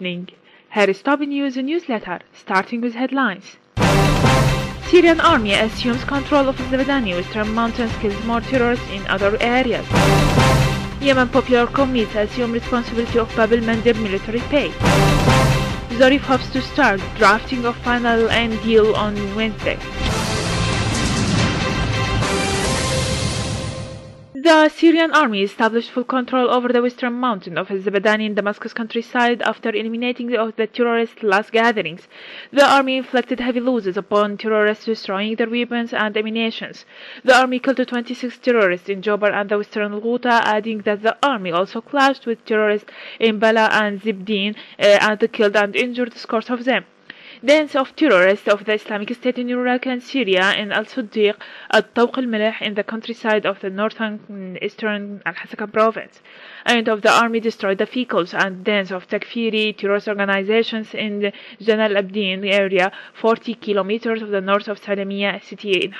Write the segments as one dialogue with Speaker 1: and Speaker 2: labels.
Speaker 1: listening. Here is top news newsletter, starting with headlines. Syrian army assumes control of the Zebadani Western Mountains, kills more terrorists in other areas. Yemen Popular Committee assume responsibility of Bab el-Mandeb military pay. Zarif hopes to start drafting of final end deal on Wednesday. The Syrian army established full control over the western mountain of Zebadani in Damascus countryside after eliminating the terrorist last gatherings. The army inflicted heavy losses upon terrorists, destroying their weapons and ammunition. The army killed 26 terrorists in Jobar and the western Ghouta, adding that the army also clashed with terrorists in Bala and Zibdin and killed and injured scores of them. Dance of terrorists of the Islamic State in Iraq and Syria in Al-Suddiq at Tawq al-Milh in the countryside of the northern eastern Al-Hasaka province. And of the army destroyed the vehicles and dance of Takfiri terrorist organizations in the Janal Abdin area, 40 kilometers of the north of Salamiya city in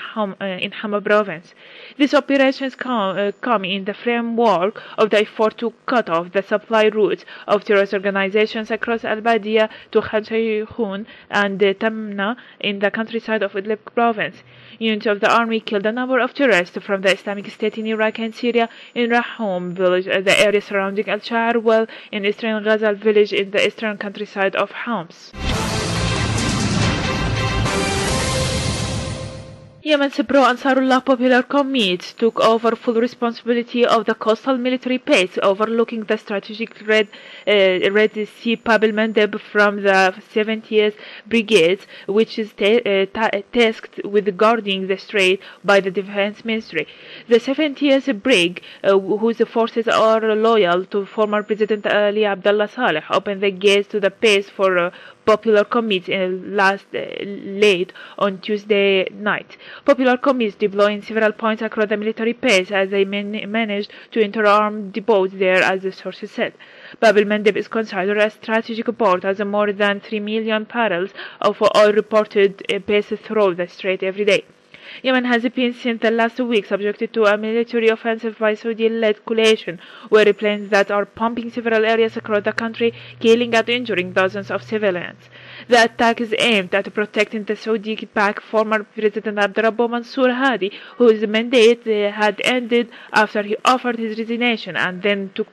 Speaker 1: Hama province. These operations come in the framework of the effort to cut off the supply routes of terrorist organizations across Al-Badiya to Khan Shaykhun and Tamna in the countryside of Idlib province. Units of the army killed a number of terrorists from the Islamic State in Iraq and Syria in Rahum village, the area surrounding Al-Sha'ar well in eastern Ghazal village in the eastern countryside of Homs. Yemen's pro-Ansarullah Popular Committee took over full responsibility of the coastal military base overlooking the strategic Red Sea Bab el-Mandeb from the 70th Brigade, which is tasked with guarding the strait by the Defense Ministry. The 70th Brig, whose forces are loyal to former President Ali Abdullah Saleh, opened the gates to the base for Popular Committee late on Tuesday night. Popular Committees deployed in several points across the military base as they managed to enter armed depots there, as the sources said. Bab el-Mandeb is considered a strategic port as more than 3 million barrels of oil reported pass through the strait every day. Yemen has been since the last week subjected to a military offensive by Saudi-led coalition, where planes that are pumping several areas across the country, killing and injuring dozens of civilians. The attack is aimed at protecting the Saudi-backed former President Abdurrabbu Mansour Hadi, whose mandate had ended after he offered his resignation and then took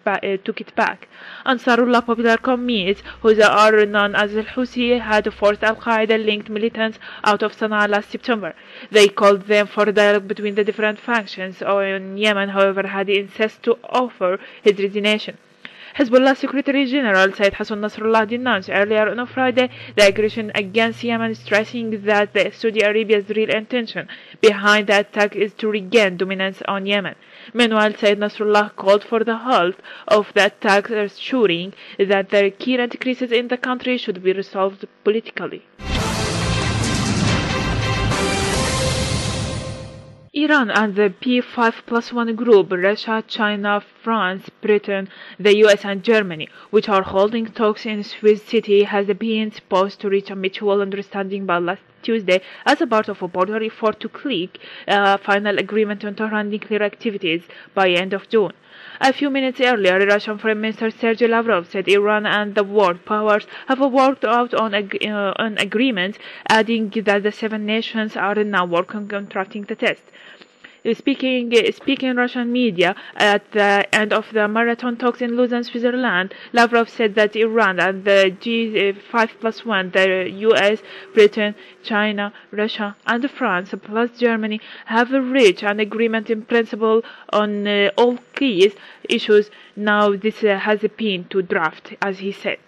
Speaker 1: it back. Ansarullah Popular Committee, who are known as Al-Houthi, had forced Al-Qaeda-linked militants out of Sana'a last September. They called them for dialogue between the different factions in Yemen. However, Hadi insists to offer his resignation. Hezbollah Secretary General Said Hassan Nasrallah denounced earlier on Friday the aggression against Yemen, stressing that Saudi Arabia's real intention behind the attack is to regain dominance on Yemen. Meanwhile, Said Nasrallah called for the halt of the attack, assuring that the current crisis in the country should be resolved politically. Iran and the P5+1 group, Russia, China, France, Britain, the US and Germany, which are holding talks in Swiss city, has been supposed to reach a mutual understanding by last Tuesday as a part of a border effort to click a final agreement on Tehran nuclear activities by end of June. A few minutes earlier, Russian Foreign Minister Sergei Lavrov said Iran and the world powers have worked out on agreements, adding that the 7 nations are now working on drafting the text. Speaking in Russian media at the end of the marathon talks in Lausanne, Switzerland, Lavrov said that Iran and the G5+1, the US, Britain, China, Russia, and France, plus Germany, have reached an agreement in principle on all key issues. Now this has been to draft, as he said.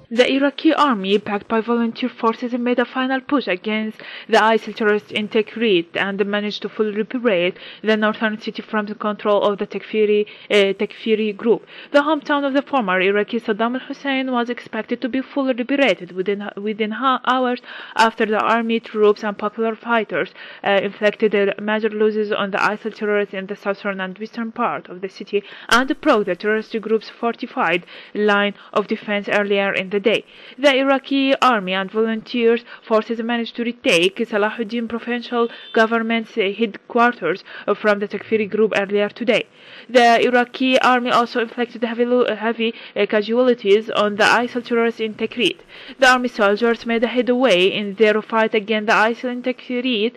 Speaker 1: The Iraqi army, backed by volunteer forces, made a final push against the ISIL terrorists in Tikrit and managed to fully liberate the northern city from the control of the Takfiri group. The hometown of the former Iraqi Saddam Hussein was expected to be fully liberated within hours after the army troops and popular fighters inflicted major losses on the ISIL terrorists in the southern and western part of the city and broke the terrorist group's fortified line of defense earlier in the the day. The Iraqi army and volunteers forces managed to retake Salahuddin provincial government's headquarters from the Takfiri group earlier today. The Iraqi army also inflicted heavy casualties on the ISIL terrorists in Tikrit. The army soldiers made headway in their fight against the ISIL in Tikrit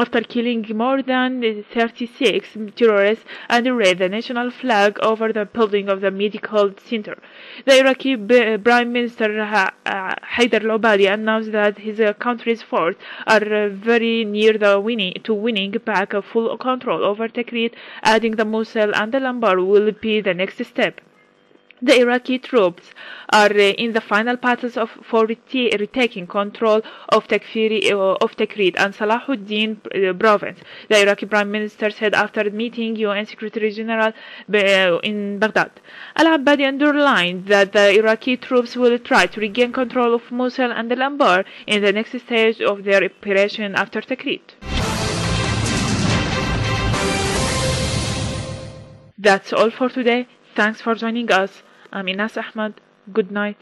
Speaker 1: after killing more than 36 terrorists and raised the national flag over the building of the medical center. The Iraqi Prime Minister Haider al-Abadi announced that his country's forces are very near to winning back full control over Tikrit, adding the Mosul and the Lambar will be the next step. The Iraqi troops are in the final battles for retaking control of Tikrit and Salahuddin province, the Iraqi Prime Minister said after meeting UN Secretary General in Baghdad. Al-Abadi underlined that the Iraqi troops will try to regain control of Mosul and the Lambar in the next stage of their operation after Tikrit. That's all for today. Thanks for joining us. I'm Inas Ahmad. Good night.